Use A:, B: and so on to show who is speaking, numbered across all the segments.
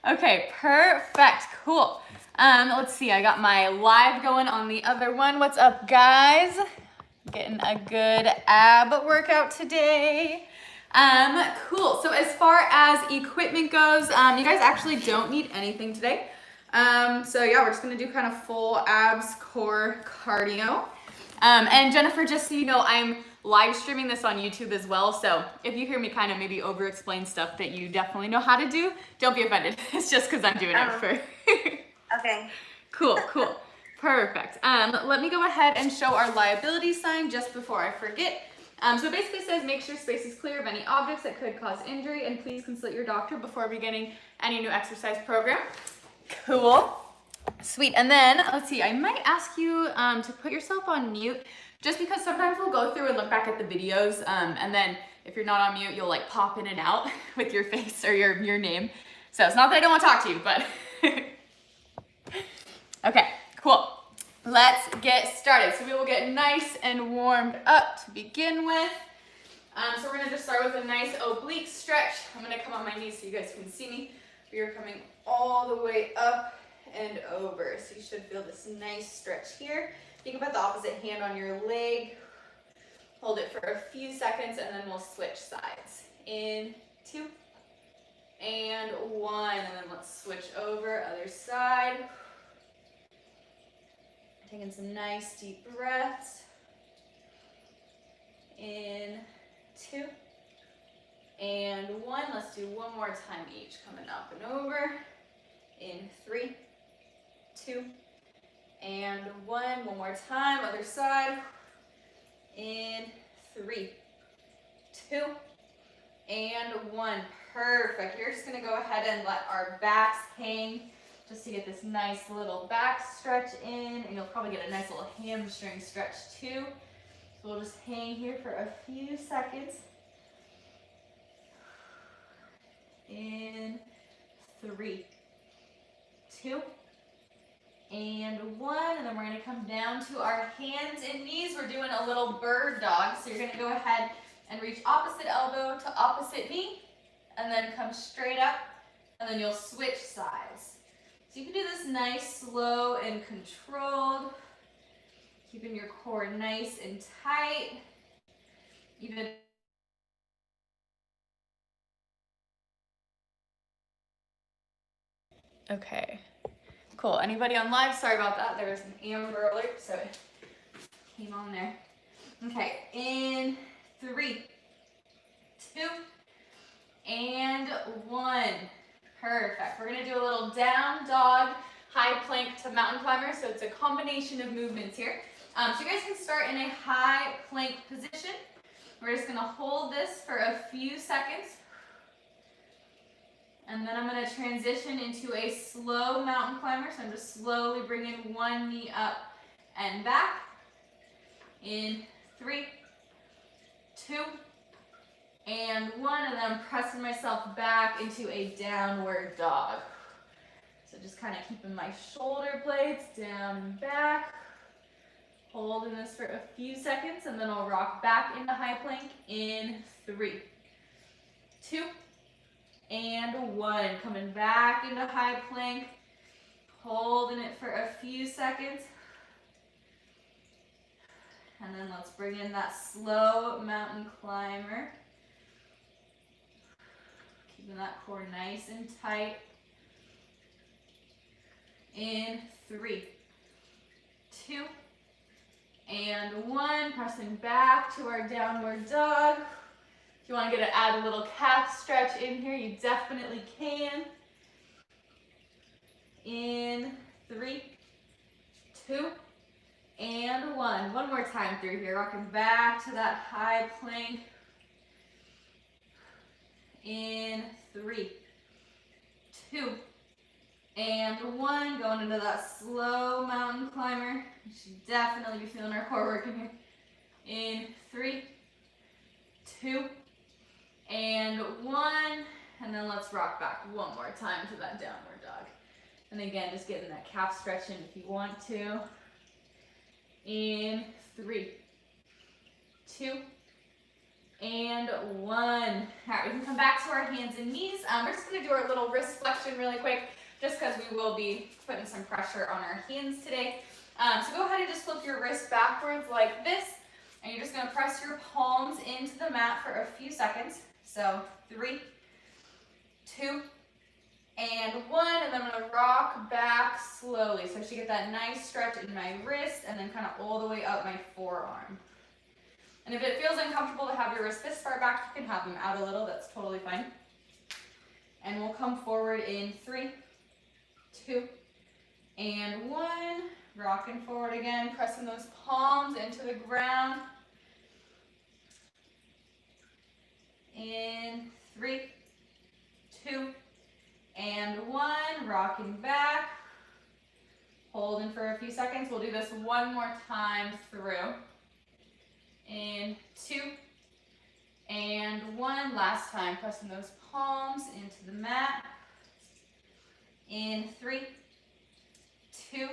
A: Okay, perfect, cool. Let's see, I got my live going on the other one. What's up, guys? Getting a good ab workout today. Cool, so as far as equipment goes, you guys actually don't need anything today. So yeah, we're just gonna do kind of full abs, core cardio. And Jennifer, just so you know, I'm live streaming this on YouTube as well. So if you hear me kind of maybe over explain stuff that you definitely know how to do, don't be offended. It's just because I'm doing it for.
B: Okay.
A: Cool, cool. Perfect. Let me go ahead and show our liability sign just before I forget. So it basically says make sure space is clear of any objects that could cause injury, and please consult your doctor before beginning any new exercise program. Cool. Sweet. And then let's see, I might ask you to put yourself on mute, just because sometimes we'll go through and look back at the videos, and then if you're not on mute, you'll like pop in and out with your face or your name. So it's not that I don't want to talk to you, but okay, cool. Let's get started. So we will get nice and warmed up to begin with. So we're gonna just start with a nice oblique stretch. I'm gonna come on my knees so you guys can see me. We are coming all the way up and over. So you should feel this nice stretch here. You can put the opposite hand on your leg. Hold it for a few seconds and then we'll switch sides. In, 2, and 1. And then let's switch over, other side. Taking some nice deep breaths. In, 2, and 1. Let's do one more time each. Coming up and over. In 3, 2, and 1. One more time, other side. In 3, 2, and 1. Perfect. You're just gonna go ahead and let our backs hang just to get this nice little back stretch in, and you'll probably get a nice little hamstring stretch too. So we'll just hang here for a few seconds. In 3, 2, and 1, and then we're going to come down to our hands and knees. We're doing a little bird dog, so you're going to go ahead and reach opposite elbow to opposite knee, and then come straight up, and then you'll switch sides. So you can do this nice, slow, and controlled, keeping your core nice and tight. Even okay. Cool. Anybody on live? Sorry about that. There was an Amber Alert, so it came on there. Okay, in 3, 2, and 1. Perfect. We're going to do a little down dog, high plank to mountain climber, so it's a combination of movements here. So you guys can start in a high plank position. We're just going to hold this for a few seconds. And then I'm going to transition into a slow mountain climber. So I'm just slowly bringing one knee up and back. In 3, 2, and 1. And then I'm pressing myself back into a downward dog. So just kind of keeping my shoulder blades down and back. Holding this for a few seconds, and then I'll rock back into high plank in 3, 2, and 1. Coming back into high plank, holding it for a few seconds. And then let's bring in that slow mountain climber. Keeping that core nice and tight. In 3, 2, and 1. Pressing back to our downward dog. If you want to add a little calf stretch in here, you definitely can. In 3, 2, and 1. One more time through here. Rocking back to that high plank. In 3, 2, and 1. Going into that slow mountain climber. You should definitely be feeling our core working here. In 3, 2, and 1. And then let's rock back one more time to that downward dog. And again, just getting that calf stretch in if you want to. In 3, 2, and 1. All right, we can come back to our hands and knees. We're just gonna do our little wrist flexion really quick, just because we will be putting some pressure on our hands today. So go ahead and just flip your wrist backwards like this, and you're just gonna press your palms into the mat for a few seconds. So 3, 2, and 1, and then I'm gonna rock back slowly. So I should get that nice stretch in my wrist and then kind of all the way up my forearm. And if it feels uncomfortable to have your wrists this far back, you can have them out a little, that's totally fine. And we'll come forward in 3, 2, and 1. Rocking forward again, pressing those palms into the ground. In 3, 2, and 1. Rocking back. Holding for a few seconds. We'll do this one more time through. In 2, and 1. Last time, pressing those palms into the mat. In 3, 2,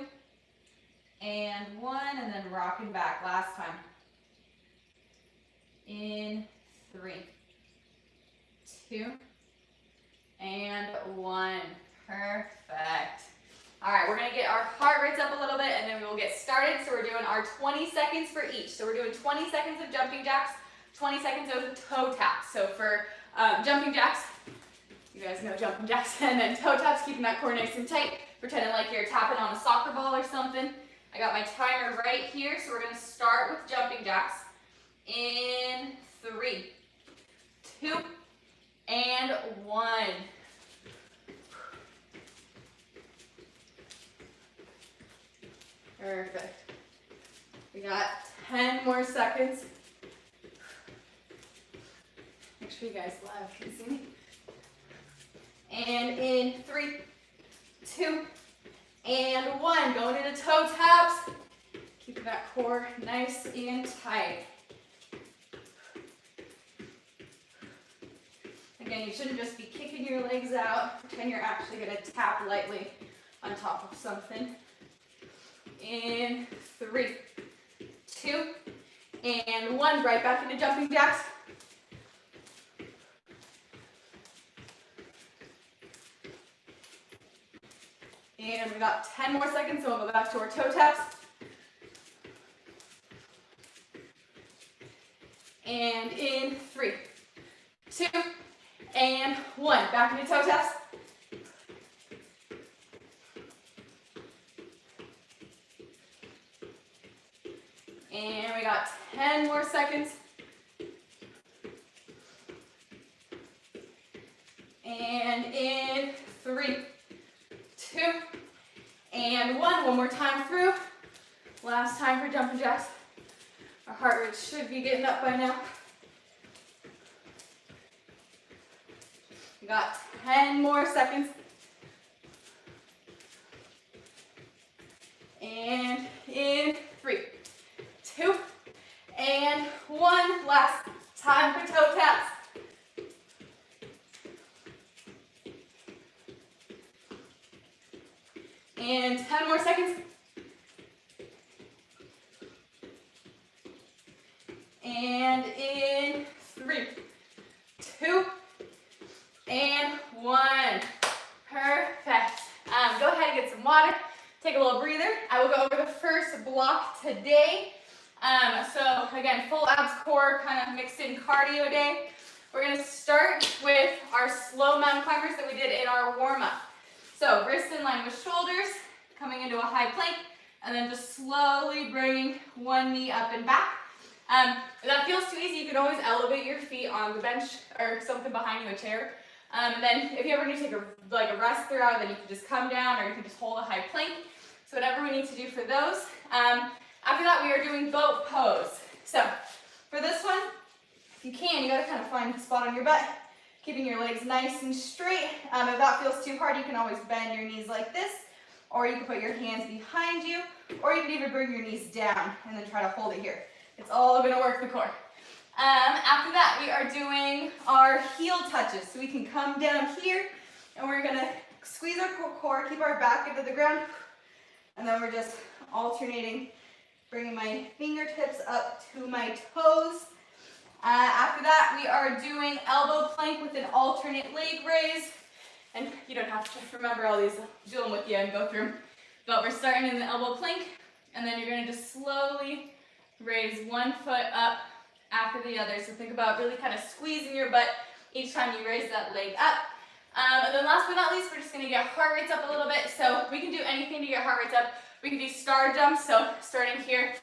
A: and 1, and then rocking back. Last time. In 3, 2, and 1. Perfect. All right, we're gonna get our heart rates up a little bit and then we will get started. So we're doing our 20 seconds for each. So we're doing 20 seconds of jumping jacks, 20 seconds of toe taps. So for jumping jacks, you guys know jumping jacks, and then toe taps, keeping that core nice and tight, pretending like you're tapping on a soccer ball or something. I got my timer right here, so we're gonna start with jumping jacks. In 3, 2, and 1. Perfect. We got 10 more seconds. Make sure you guys live can see me. And in 3, 2, and 1. Going into toe taps. Keep that core nice and tight. Again, you shouldn't just be kicking your legs out. Pretend you're actually going to tap lightly on top of something. In 3, 2, and 1. Right back into jumping jacks. And we got 10 more seconds, so we'll go back to our toe taps. And in 3, 2, and 1. Back into toe taps. And we got 10 more seconds. And in 3, 2, and 1. One more time through. Last time for jumping jacks. Our heart rate should be getting up by now. We got 10 more seconds. And in 3, 2, and 1. Last time for toe taps. And 10 more seconds. And in 3, 2, and 1. Perfect. Go ahead and get some water. Take a little breather. I will go over the first block today. So again, full abs core, kind of mixed in cardio day. We're going to start with our slow mountain climbers that we did in our warm-up. So wrists in line with shoulders, coming into a high plank, and then just slowly bringing one knee up and back. If that feels too easy, you can always elevate your feet on the bench or something behind you, a chair. And then if you ever need to take a rest throughout, then you can just come down or you can just hold a high plank. So whatever we need to do for those. After that, we are doing boat pose. So for this one, if you can, you gotta kind of find a spot on your butt, keeping your legs nice and straight. If that feels too hard, you can always bend your knees like this, or you can put your hands behind you, or you can even bring your knees down and then try to hold it here. It's all gonna work the core. After that, we are doing our heel touches. So we can come down here, and we're gonna squeeze our core, keep our back into the ground, and then we're just alternating, bringing my fingertips up to my toes. After that, we are doing elbow plank with an alternate leg raise. And you don't have to remember all these, do them with you and go through them. But we're starting in the elbow plank, and then you're going to just slowly raise one foot up after the other. So think about really kind of squeezing your butt each time you raise that leg up. And then last but not least, we're just going to get heart rates up a little bit. So we can do anything to get heart rates up. We can do star jumps, so starting here,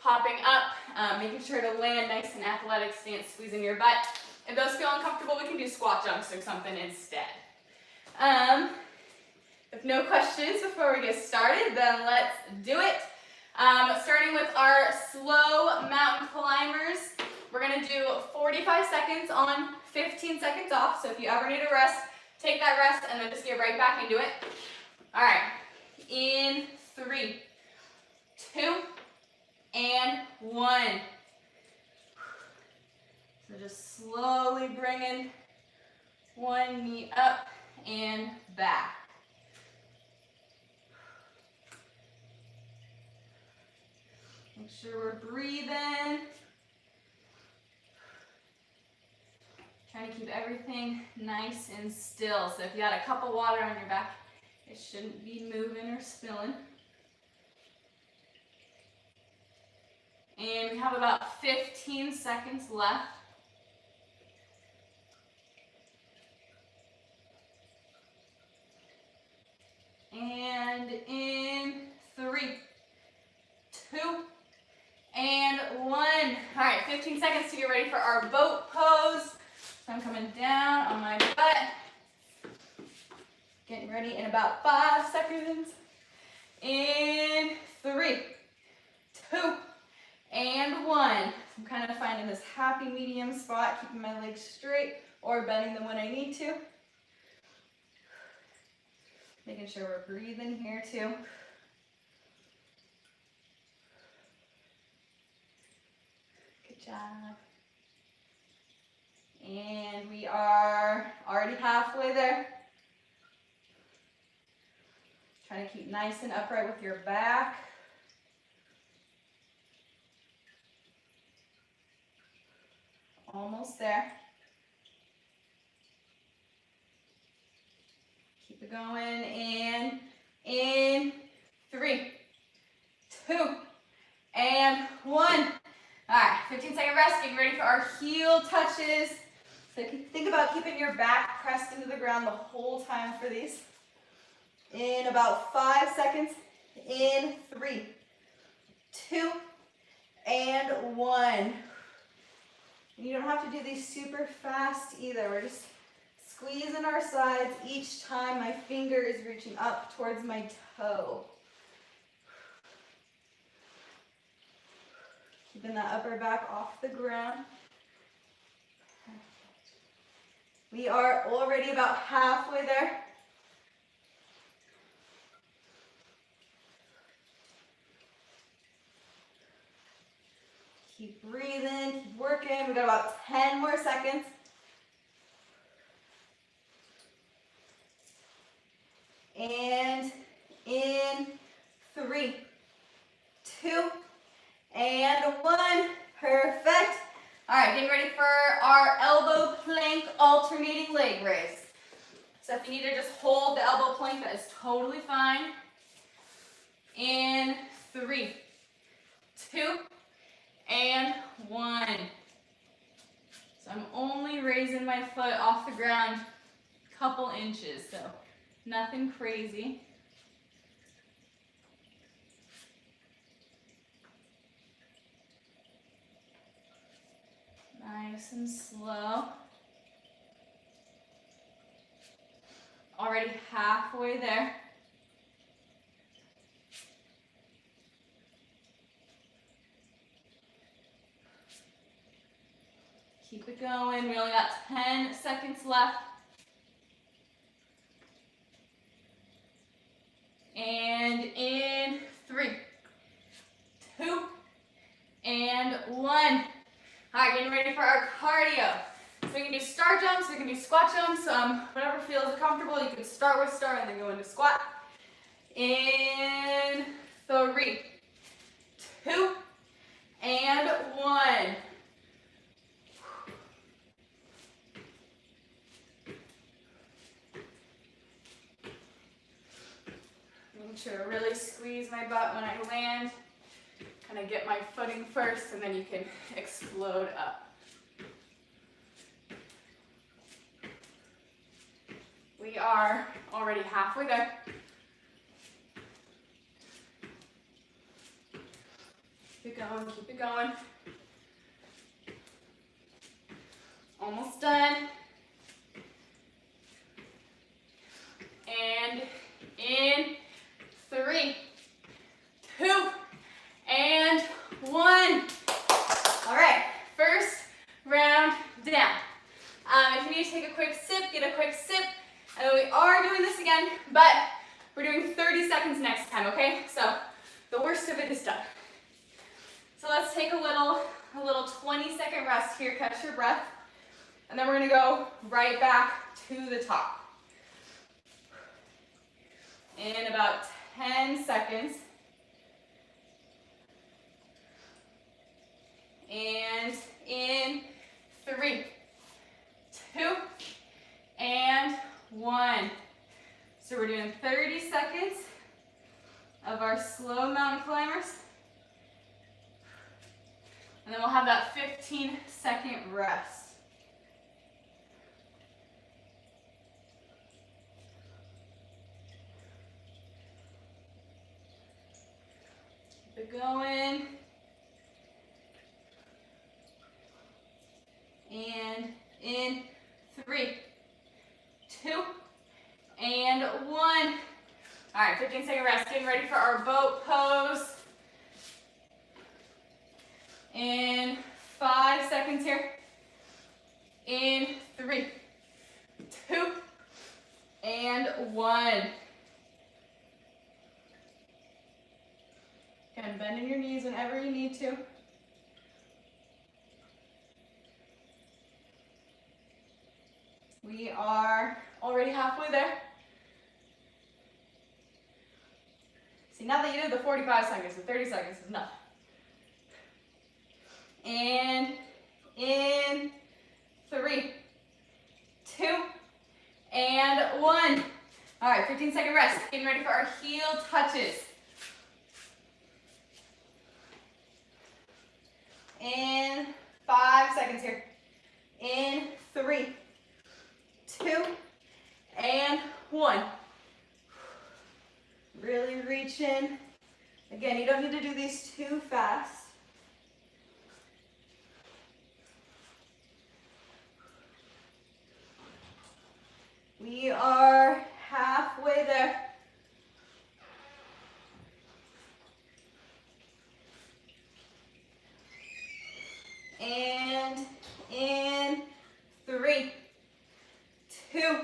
A: popping up, making sure to land nice and athletic stance, squeezing your butt. If those feel uncomfortable, we can do squat jumps or something instead. If no questions before we get started, then let's do it. Starting with our slow mountain climbers, we're going to do 45 seconds on, 15 seconds off. So if you ever need a rest, take that rest and then just get right back into it. All right, in 3, 2, and 1. So just slowly bringing one knee up and back. Make sure we're breathing. Trying to keep everything nice and still. So if you got a cup of water on your back, it shouldn't be moving or spilling. And we have about 15 seconds left. And in 3, 2, and 1. All right, 15 seconds to get ready for our boat pose. So I'm coming down on my butt. Getting ready in about 5 seconds. In 3, 2, and 1. I'm kind of finding this happy medium spot, keeping my legs straight or bending them when I need to. Making sure we're breathing here too. Good job. And we are already halfway there. Trying to keep nice and upright with your back. Almost there. Keep it going, and in 3, 2, and 1. All right, 15-second rest, getting ready for our heel touches. So think about keeping your back pressed into the ground the whole time for these. In about 5 seconds, in 3, 2, and 1. You don't have to do these super fast either. We're just squeezing our sides each time my finger is reaching up towards my toe. Keeping that upper back off the ground. We are already about halfway there. Keep breathing, keep working. We got about 10 more seconds. And in 3, 2, and 1. Perfect. All right, getting ready for our elbow plank alternating leg raise. So if you need to just hold the elbow plank, that is totally fine. In 3, 2, and 1. So I'm only raising my foot off the ground a couple inches, so nothing crazy. Nice and slow. Already halfway there. Keep it going. We only got 10 seconds left. And in 3, 2, and 1. All right, getting ready for our cardio. So we can do star jumps, we can do squat jumps, whatever feels comfortable. You can start with star and then go into squat. In 3, 2, and 1. Make sure to really squeeze my butt when I land. Kind of get my footing first, and then you can explode up. We are already halfway there. Keep it going, keep it going. Almost done. And in 3, 2, and 1. All right, first round down. If you need to take a quick sip, get a quick sip. And then we are doing this again, but we're doing 30 seconds next time, okay? So the worst of it is done. So let's take a little 20-second rest here, catch your breath. And then we're gonna go right back to the top. In about 10 seconds. And in 3, 2, and 1. So we're doing 30 seconds of our slow mountain climbers. And then we'll have that 15-second rest. Keep it going. And in 3, 2, and 1. All right, 15-second rest. Getting ready for our boat pose. In 5 seconds here. In 3, 2, and 1. Again, bend in your knees whenever you need to. We are already halfway there. See, now that you did the 45 seconds, the 30 seconds is nothing. And in 3, 2, and 1. All right, 15-second rest. Getting ready for our heel touches. In 5 seconds here. In 3, 2, and 1. Really reach in. Again, you don't need to do these too fast. We are halfway there. And in 3, 2,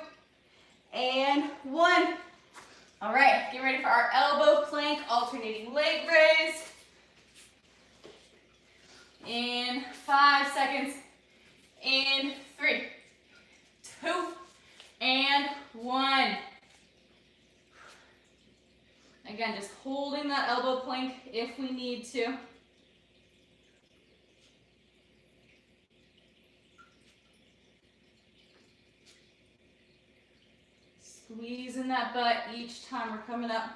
A: and 1. All right, get ready for our elbow plank, alternating leg raise. In 5 seconds. In 3, 2, and 1. Again, just holding that elbow plank if we need to. Squeezing that butt each time we're coming up.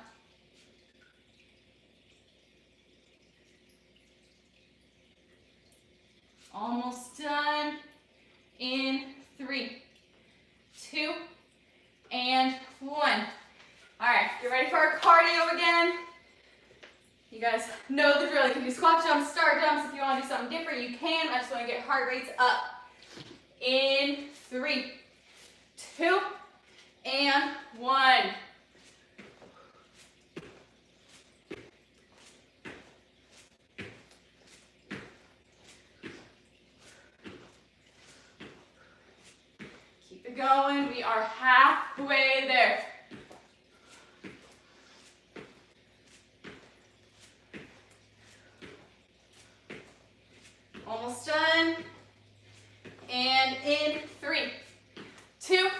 A: Almost done. In 3, 2, and 1. All right, get ready for our cardio again. You guys know the drill. You can do squat jumps, star jumps. If you want to do something different, you can. I just want to get heart rates up. In 3, 2, and 1. Keep it going. We are halfway there. Almost done. And in 3, 2,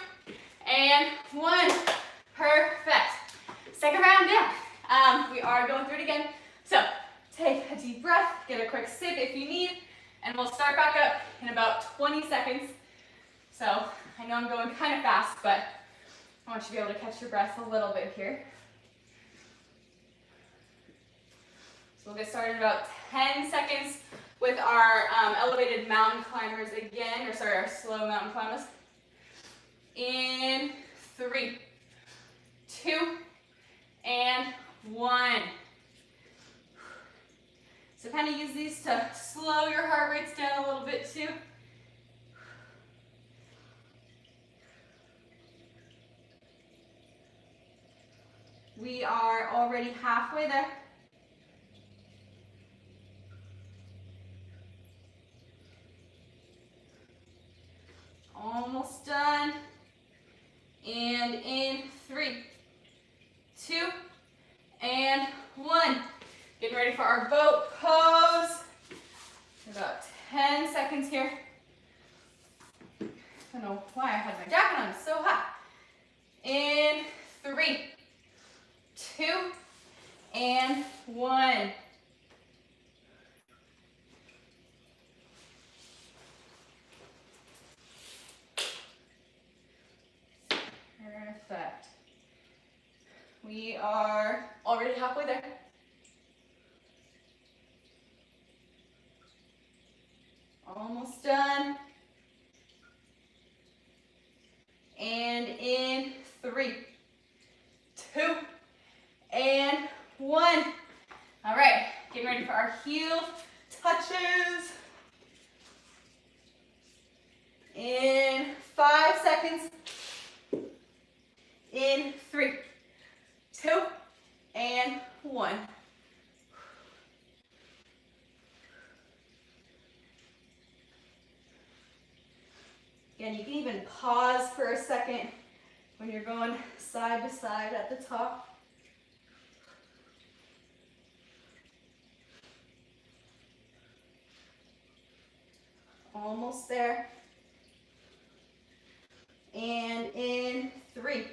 A: and 1. Perfect. Second round down. We are going through it again. So take a deep breath, get a quick sip if you need, and we'll start back up in about 20 seconds. So I know I'm going kind of fast, but I want you to be able to catch your breath a little bit here. So we'll get started in about 10 seconds with our elevated mountain climbers again, or sorry, our slow mountain climbers. In 3, 2, and 1. So kind of use these to slow your heart rates down a little bit too. We are already halfway there. Almost done. And in 3, 2, and 1. Getting ready for our boat pose. About 10 seconds here. I don't know why I had my jacket on, it's so hot. In 3, 2, and 1. Perfect. We are already halfway there. Almost done. And in 3, 2, and 1. All right, getting ready for our heel touches. In 5 seconds. In 3, 2, and 1. Again, you can even pause for a second when you're going side to side at the top. Almost there. And in 3,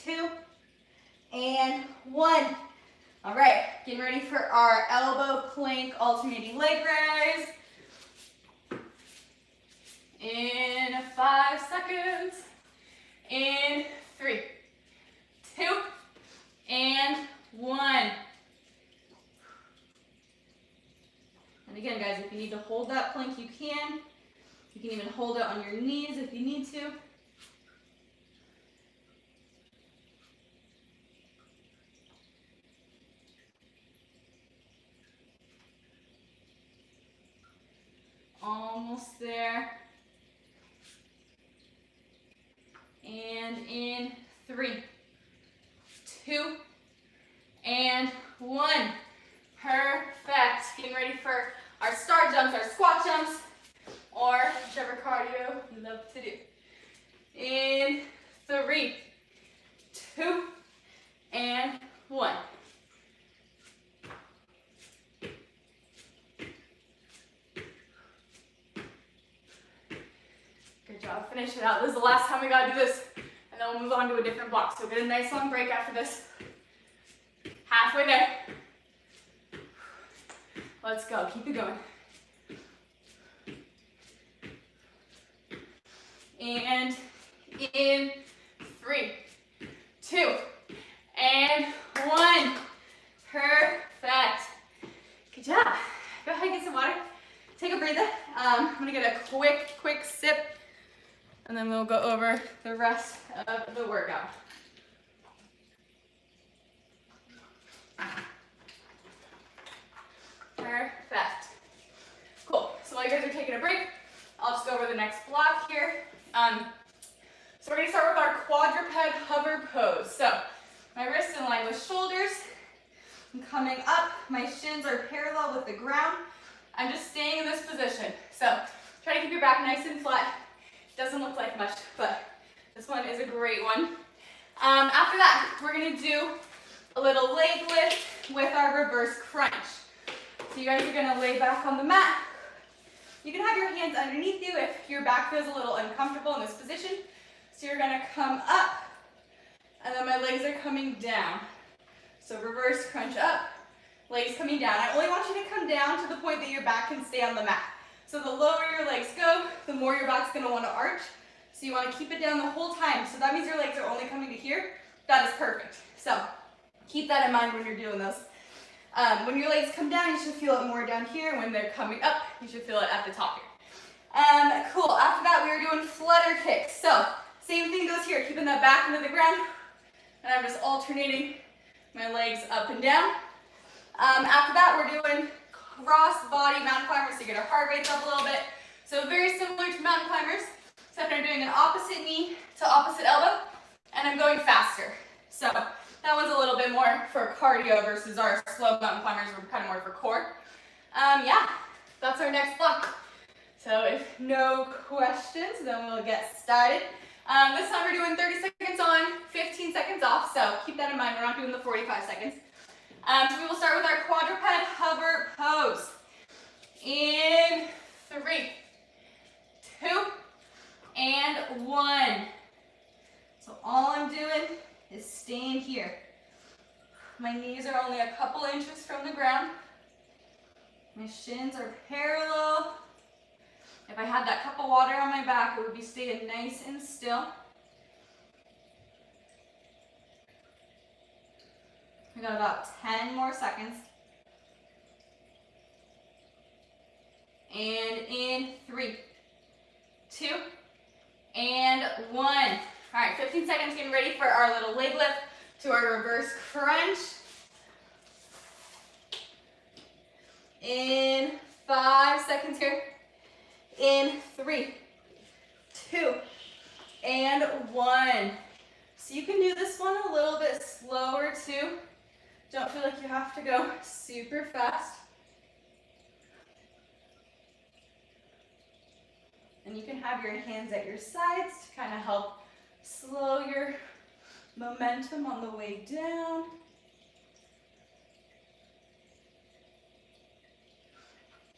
A: 2, and 1. All right, getting ready for our elbow plank alternating leg raise. In 5 seconds. In 3, 2, and 1. And again, guys, if you need to hold that plank, you can. You can even hold it on your knees if you need to. Almost there. And in 3, 2, and 1. Perfect. Getting ready for our star jumps, our squat jumps, or whichever cardio you love to do. In 3, 2, and 1. Good job. Finish it out. This is the last time we gotta do this, and then we'll move on to a different block. So get a nice long break after this. Halfway there. Let's go. Keep it going. And in 3, 2, and 1. Perfect. Good job. Go ahead and get some water. Take a breather. I'm gonna get a quick sip, and then we'll go over the rest of the workout. Perfect. Cool. So while you guys are taking a break, I'll just go over the next block here. So we're going to start with our quadruped hover pose. So my wrists in line with shoulders. I'm coming up. My shins are parallel with the ground. I'm just staying in this position. So try to keep your back nice and flat. Doesn't look like much, but this one is a great one. After that, we're going to do a little leg lift with our reverse crunch. So you guys are going to lay back on the mat. You can have your hands underneath you if your back feels a little uncomfortable in this position. So you're going to come up, and then my legs are coming down. So reverse crunch up, legs coming down. I only want you to come down to the point that your back can stay on the mat. So the lower your legs go, the more your back's going to want to arch. So you want to keep it down the whole time. So that means your legs are only coming to here. That is perfect. So keep that in mind when you're doing those. When your legs come down, you should feel it more down here. When they're coming up, you should feel it at the top here. Cool. After that, we are doing flutter kicks. So same thing goes here, keeping that back into the ground. And I'm just alternating my legs up and down. After that, we're doing crossbody mountain climbers to get our heart rates up a little bit. So very similar to mountain climbers, except I'm doing an opposite knee to opposite elbow, and I'm going faster. So that one's a little bit more for cardio versus our slow mountain climbers, we're kind of more for core. Yeah, that's our next block. So if no questions, then we'll get started. This time we're doing 30 seconds on, 15 seconds off, so keep that in mind, we're not doing the 45 seconds. So we will start with our quadruped hover pose. In 3, 2, and 1. So all I'm doing is staying here. My knees are only a couple inches from the ground. My shins are parallel. If I had that cup of water on my back, it would be staying nice and still. We got about 10 more seconds. And in 3, 2, and 1. All right, 15 seconds, getting ready for our little leg lift to our reverse crunch. In 5 seconds here. In 3, 2, and 1. So you can do this one a little bit slower too. Don't feel like you have to go super fast. And you can have your hands at your sides to kind of help slow your momentum on the way down.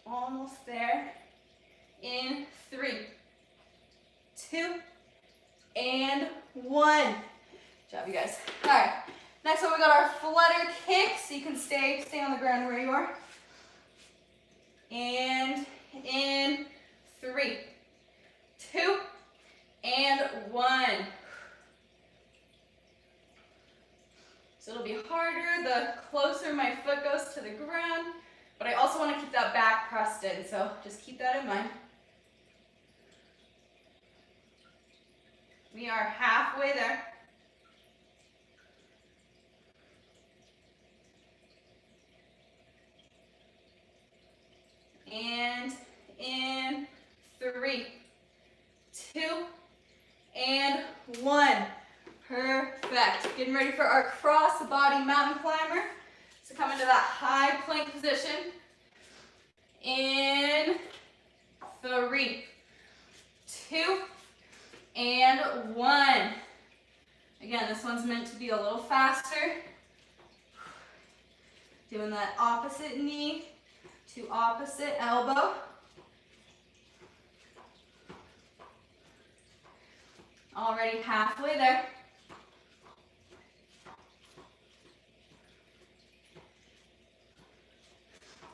A: Almost there. In 3, 2, and 1. Good job, you guys. All right. Next one, we got our flutter kick, so you can stay on the ground where you are. And in 3, 2, and 1. So it'll be harder the closer my foot goes to the ground, but I also want to keep that back pressed in, so just keep that in mind. We are halfway there. And in 3, 2, and 1. Perfect. Getting ready for our crossbody mountain climber. So come into that high plank position. In 3, 2, and 1. Again, this one's meant to be a little faster. Doing that opposite knee to opposite elbow. Already halfway there.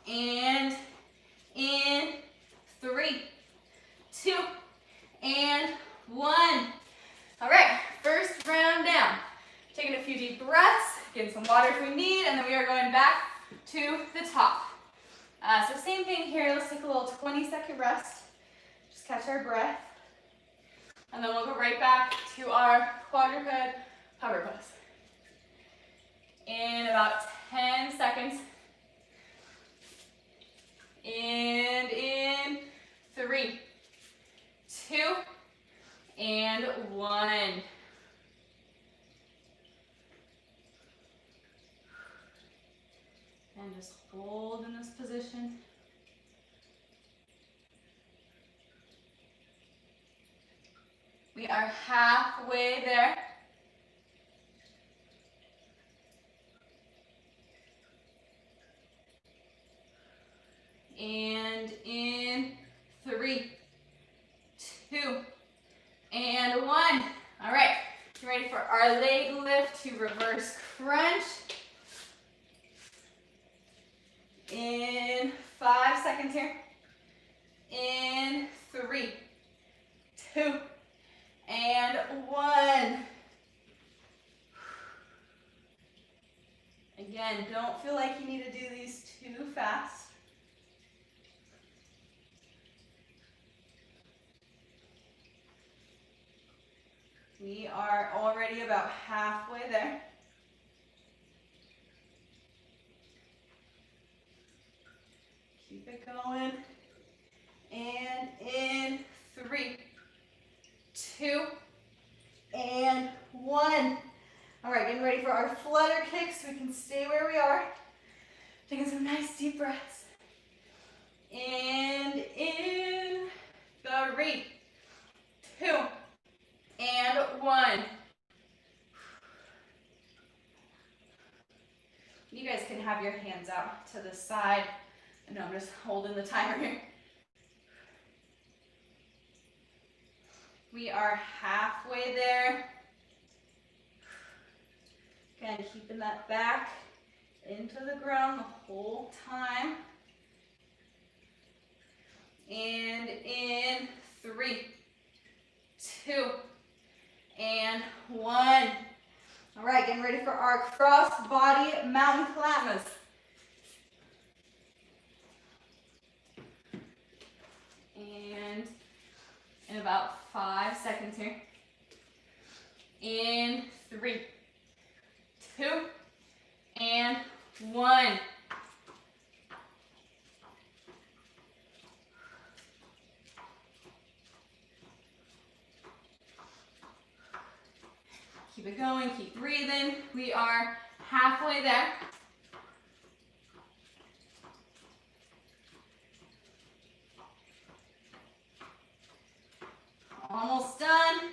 A: And in 3, 2, and 1. All right, first round down. Taking a few deep breaths, getting some water if we need, and then we are going back to the top. So same thing here, let's take a little 20-second rest. Just catch our breath. And then we'll go right back to our quadruped hover pose. In about 10 seconds. And in 3, 2, and 1. And just hold in this position. We are halfway there. And in 3, 2, and 1. All right, get ready for our leg lift to reverse crunch. In 5 seconds here. In 3, 2, and 1. Again, don't feel like you need to do these too fast. We are already about halfway there. Keep it going. And in 3, 2, and 1. All right, getting ready for our flutter kicks. We can stay where we are. Taking some nice deep breaths. And in 3, 2, and 1. You guys can have your hands out to the side. I know I'm just holding the timer here. We are halfway there. Again, keeping that back into the ground the whole time. And in 3, 2, and 1. All right, getting ready for our crossbody mountain climbers. And in about 5 seconds here. In 3, 2, and 1. Keep it going, keep breathing. We are halfway there. Almost done.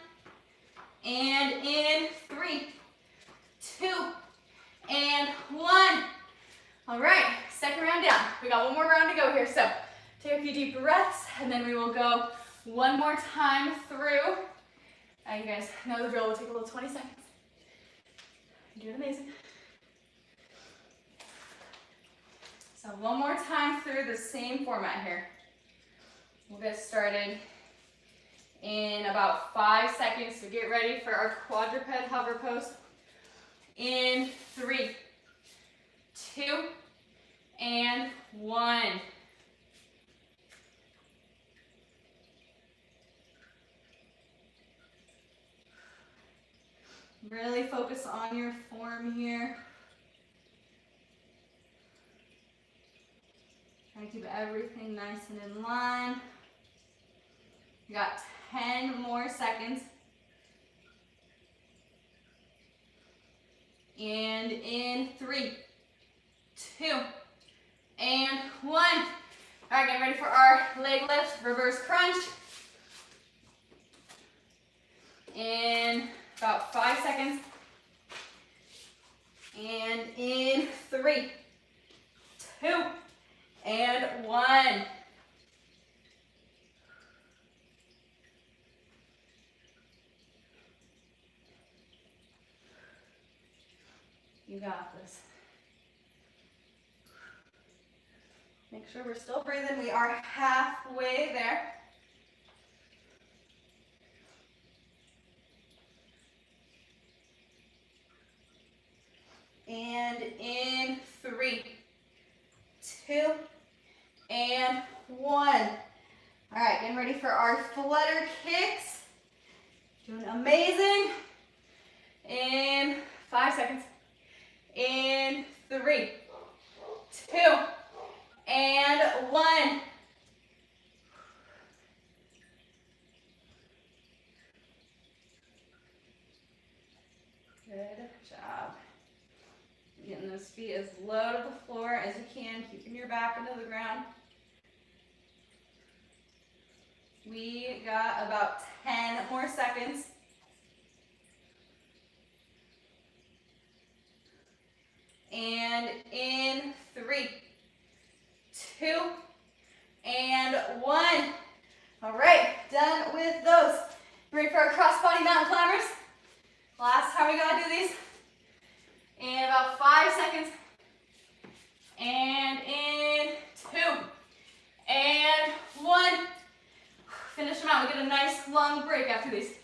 A: And in 3, 2, and 1. All right, second round down. We got one more round to go here, so take a few deep breaths, and then we will go one more time through. You guys know the drill. We'll take a little 20 seconds. You're doing amazing. So one more time through the same format here. We'll get started in about 5 seconds. So get ready for our quadruped hover pose. In 3, 2, and 1. Really focus on your form here. Try to keep everything nice and in line. You got 10 more seconds. And in 3, 2, and 1. All right, getting ready for our leg lift, reverse crunch. In about 5 seconds. And in 3, 2, and 1. You got this. Make sure we're still breathing. We are halfway there. And in 3, 2, and 1. All right, getting ready for our flutter kicks. Doing amazing. In 5 seconds. In 3, 2, and 1. Good job. Getting those feet as low to the floor as you can, keeping your back into the ground. We got about 10 more seconds. And in 3, 2, and 1. All right, done with those. Ready for our crossbody mountain climbers? Last time we gotta do these. In about 5 seconds. And in 2, and 1. Finish them out. We get a nice long break after these.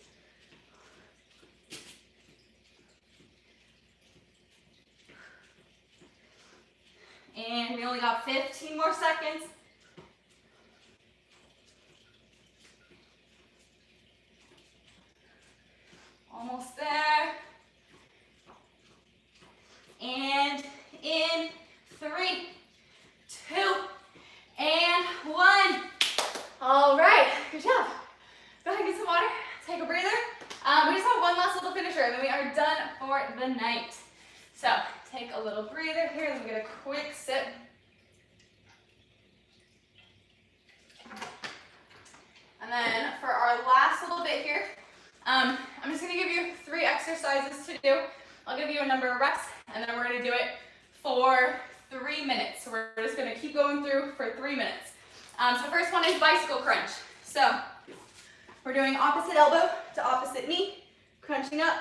A: in. We only got 15 more seconds. Almost there. And in 3, 2, and 1. All right, good job. Go ahead and get some water, take a breather. We just have one last little finisher and then we are done for the night. So take a little breather here, then we get a quick sip. And then for our last little bit here, I'm just gonna give you 3 exercises to do. I'll give you a number of reps and then we're gonna do it for 3 minutes. So we're just gonna keep going through for 3 minutes. So the first one is bicycle crunch. So we're doing opposite elbow to opposite knee, crunching up,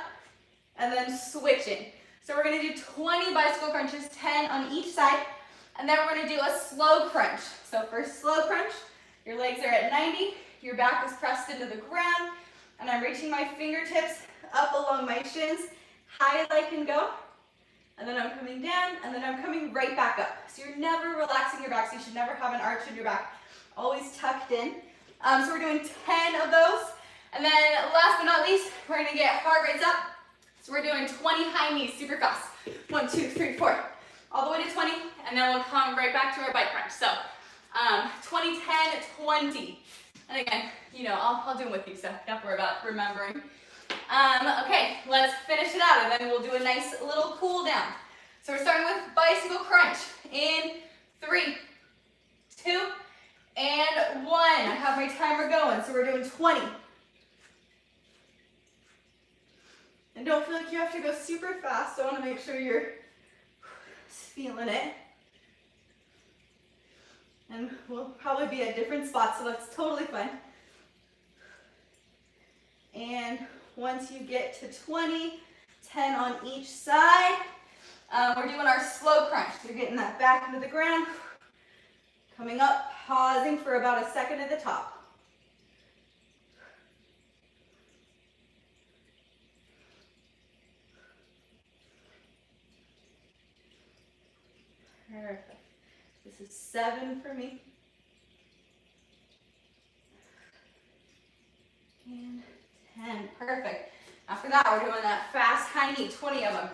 A: and then switching. So we're gonna do 20 bicycle crunches, 10 on each side, and then we're gonna do a slow crunch. So for slow crunch, your legs are at 90, your back is pressed into the ground, and I'm reaching my fingertips up along my shins, high as I can go, and then I'm coming down, and then I'm coming right back up. So you're never relaxing your back, so you should never have an arch in your back, always tucked in. So we're doing 10 of those. And then last but not least, we're gonna get heart rates up. So we're doing 20 high knees super fast. 1, 2, 3, 4. All the way to 20, and then we'll come right back to our bike crunch. So 20, 10, 20. And again, you know, I'll do them with you, so don't worry about remembering. Okay, let's finish it out, and then we'll do a nice little cool down. So we're starting with bicycle crunch in 3, 2, and 1. I have my timer going, so we're doing 20. And don't feel like you have to go super fast, so I want to make sure you're feeling it. And we'll probably be at different spots, so that's totally fine. And once you get to 20, 10 on each side, we're doing our slow crunch. So you're getting that back into the ground, coming up, pausing for about a second at the top. Perfect. This is 7 for me. And 10. Perfect. After that, we're doing that fast high knee, 20 of them.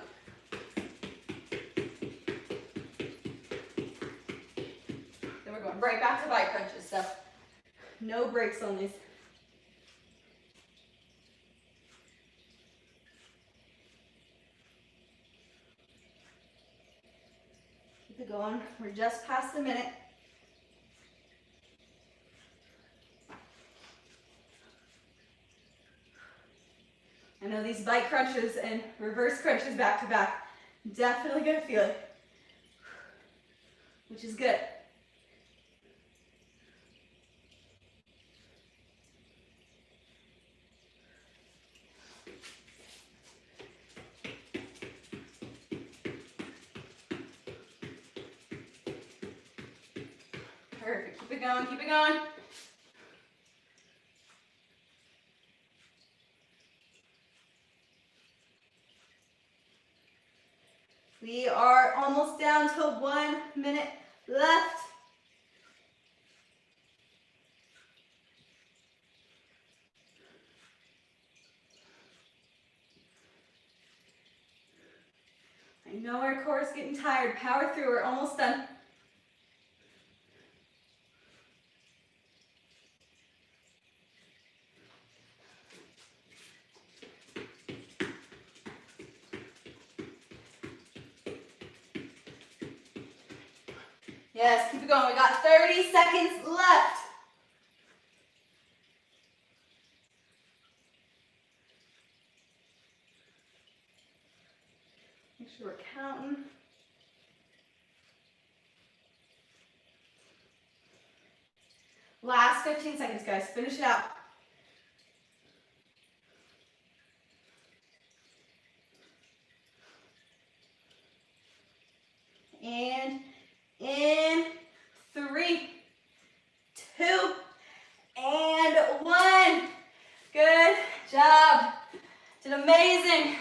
A: Then we're going right back to bike crunches, so no breaks on these. Keep it going. We're just past the minute. I know these bike crunches and reverse crunches back to back, definitely gonna feel it, which is good. Perfect, keep it going, keep it going. We are almost down to 1 minute left. I know our core is getting tired. Power through, we're almost done. Yes, keep it going. We got 30 seconds left. Make sure we're counting. Last 15 seconds, guys. Finish it out. And in 3, 2, and 1. Good job. Did amazing.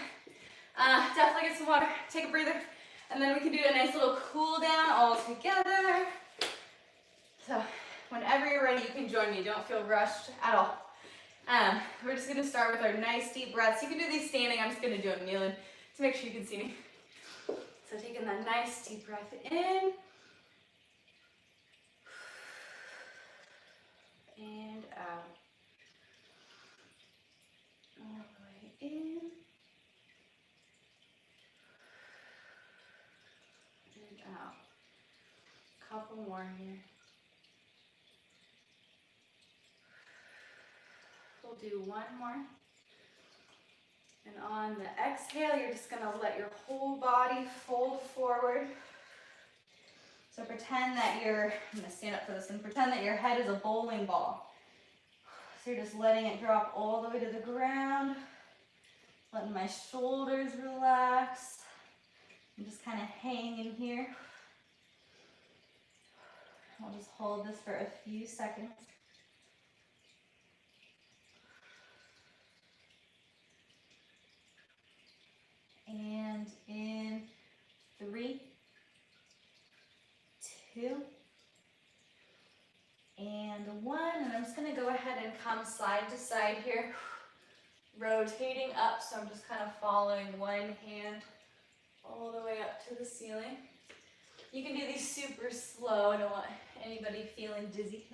A: Definitely get some water. Take a breather. And And then we can do a nice little cool down all together. So whenever you're ready, you can join me. Don't feel rushed at all. We're just gonna start with our nice deep breaths. You can do these standing. I'm just gonna do them kneeling to make sure you can see me. So taking that nice deep breath in. And out. All the way in. And out. Couple more here. We'll do one more. And on the exhale, you're just gonna let your whole body fold forward. So pretend that I'm gonna stand up for this one, pretend that your head is a bowling ball. So you're just letting it drop all the way to the ground, letting my shoulders relax. I'm just kind of hanging here. I'll just hold this for a few seconds. And in 3, 2, and 1. And I'm just going to go ahead and come side to side here, rotating up. So I'm just kind of following one hand all the way up to the ceiling. You can do these super slow. I don't want anybody feeling dizzy.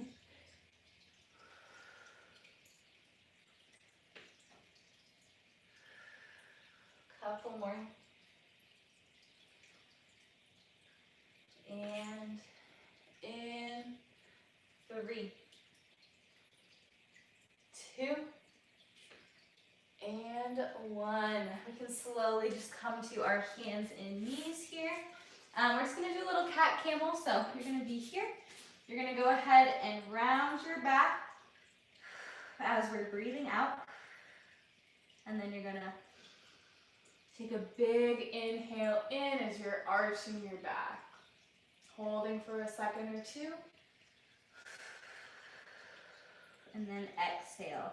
A: Couple more. And in 3, 2, and 1. We can slowly just come to our hands and knees here. We're just going to do a little cat camel. So you're going to be here. You're going to go ahead and round your back as we're breathing out. And then you're going to take a big inhale in as you're arching your back. Holding for a second or two. And then exhale.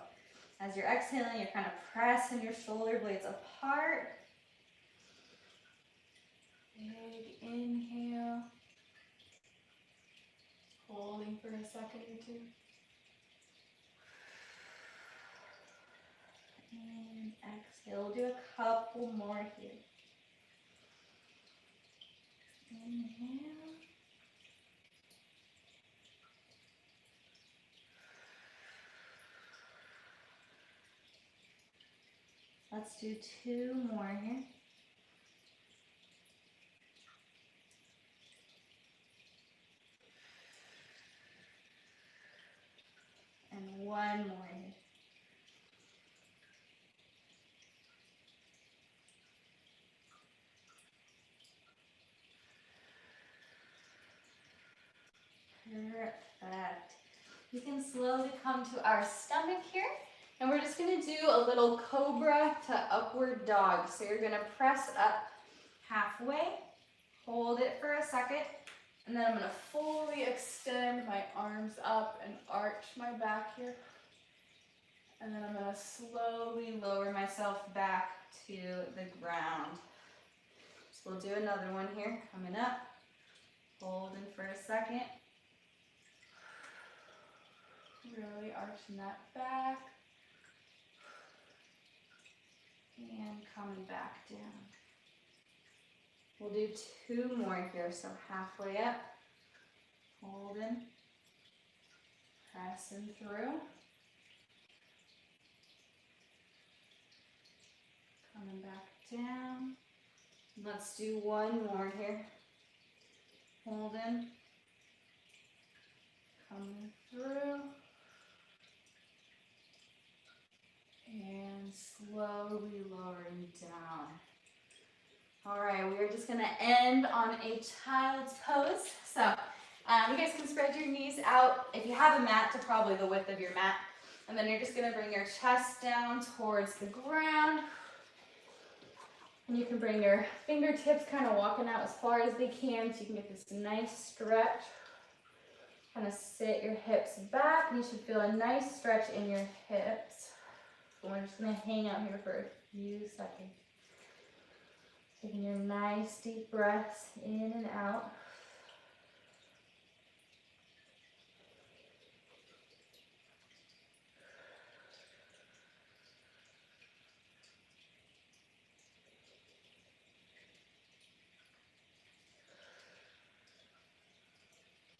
A: As you're exhaling, you're kind of pressing your shoulder blades apart. Big inhale. Holding for a second or two. And exhale. We'll do a couple more here. Inhale. Let's do 2 more here. And 1 more here. Perfect. We can slowly come to our stomach here. And we're just going to do a little Cobra to upward dog. So you're going to press up halfway, hold it for a second, and then I'm going to fully extend my arms up and arch my back here. And then I'm going to slowly lower myself back to the ground. So we'll do another one here, coming up, holding for a second. Really arching that back. And coming back down. We'll do 2 more here, so halfway up, holding, pressing through, coming back down. Let's do 1 more here, holding, coming through, and slowly lowering down. All right, we're just gonna end on a child's pose. So you guys can spread your knees out. If you have a mat, to probably the width of your mat. And then you're just gonna bring your chest down towards the ground. And you can bring your fingertips kind of walking out as far as they can so you can get this nice stretch. Kind of sit your hips back. You should feel a nice stretch in your hips. So we're just going to hang out here for a few seconds. Taking your nice deep breaths in and out.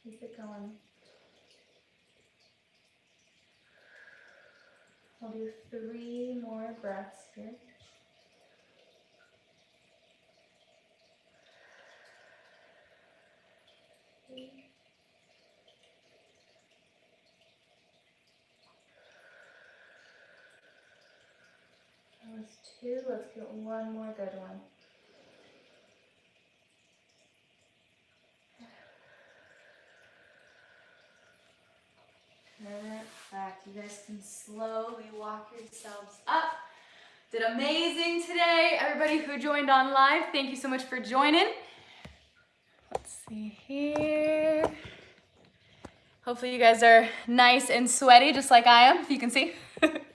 A: Keep it going. I'll do 3 more breaths here. That was 2. Let's get one more good one. Perfect. You guys can slowly walk yourselves up. Did amazing today. Everybody who joined on live, thank you so much for joining. Let's see here. Hopefully you guys are nice and sweaty just like I am, if you can see.